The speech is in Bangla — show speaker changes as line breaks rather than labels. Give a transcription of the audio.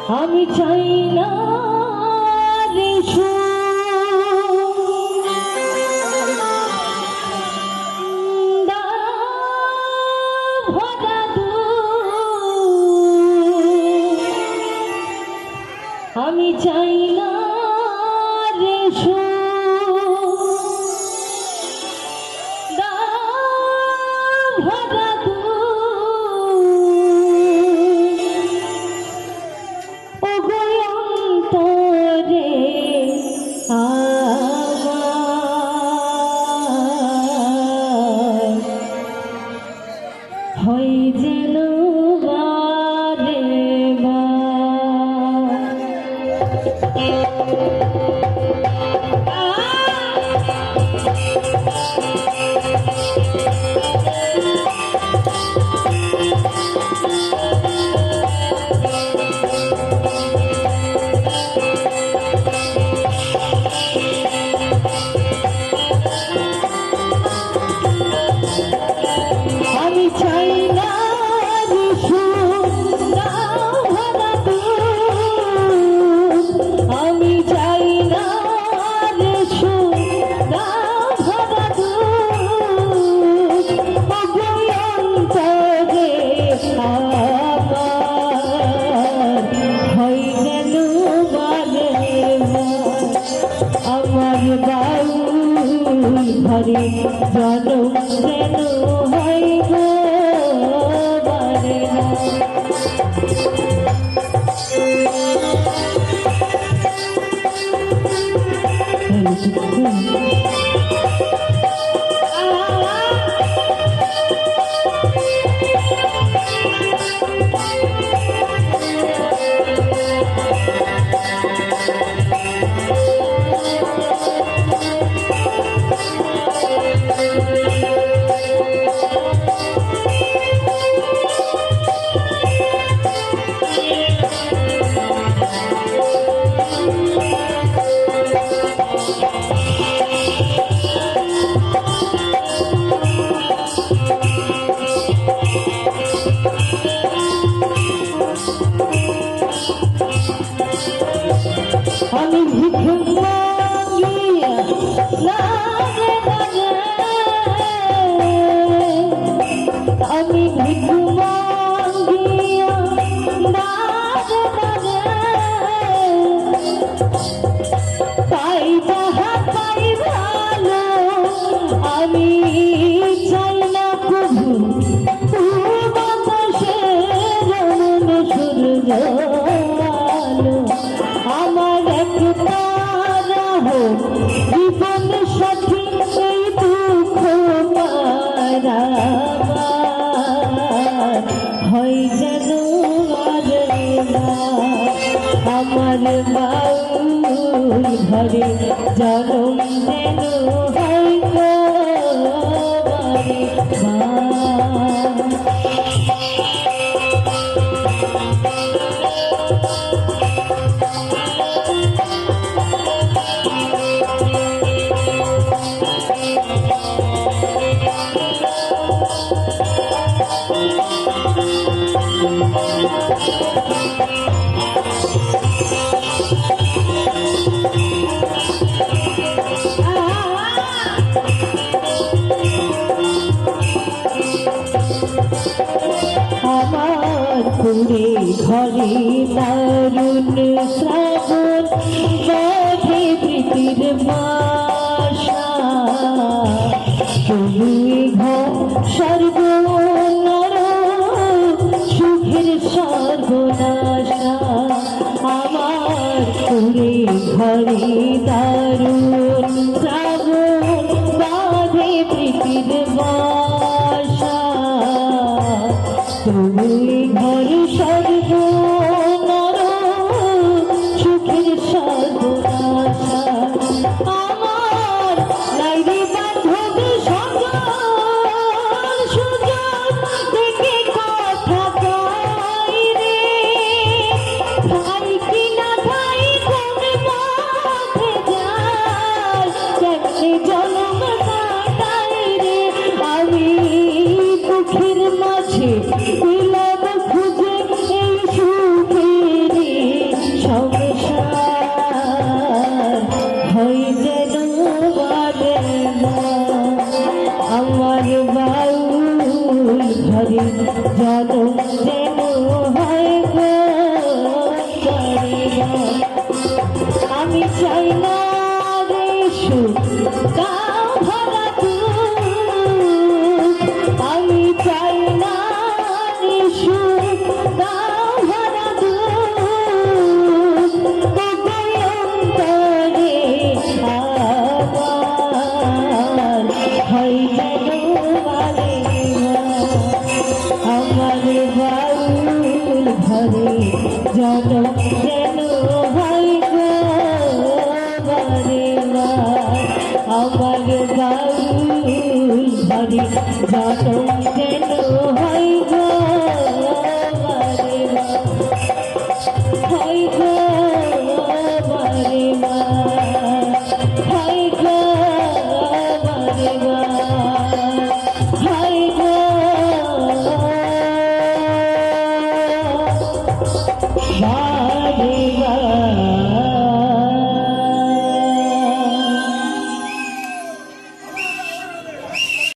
আমি চাই না রে ভরা আমি চাই না রে ভরা হয় যেন বারে আমি চাই না আমি চাই না রে অন্তরে হয় যেন বারে আমার বাউল ঘরে জনম যেন হয় গো বারে আমি ভিখ মাগিয়া লাগে আমি ভিখ মাগিয়া লাগে পাই তাহা পাই ভালো আমি চাই না প্রভু বাতাসের সূর্য আমার একটা জীবন সাথী এই দুঃখ হয় যেন আমার বাউল ঘরে জনম যেন হয় গো আমার পুরে ঘরে দারুণ শ্রাবণ বাধে প্রীতির বাসা তুমি ঘর সর্বনর সুখের সর্বনাশা আমার পুরে ঘরে দারুণ শ্রাবণ বাধে প্রীতির বাসা তুমি ঘর সর্বনর সুখের সর্বনাশা আমার লাইরে বান্ধব সুজন দেখে কথা কই রে ভাই কি না ভাই কোন পথে যায় কেমনে জন্ম কাটাই রে আমি দুঃখের মাঝে খুঁজে এই যেন হয় গো পরিবার। আমি চাই না রে সুখ গাও ভরা দুঃখ, আমি চাই না রে সুখ গাও ভরা দুঃখ, তবে অন্তরে আমার হয় যেন বারে আমার বাউল ঘরে জনম যেন হয় গো বারে বার। আমার বাউল ঘরে জনম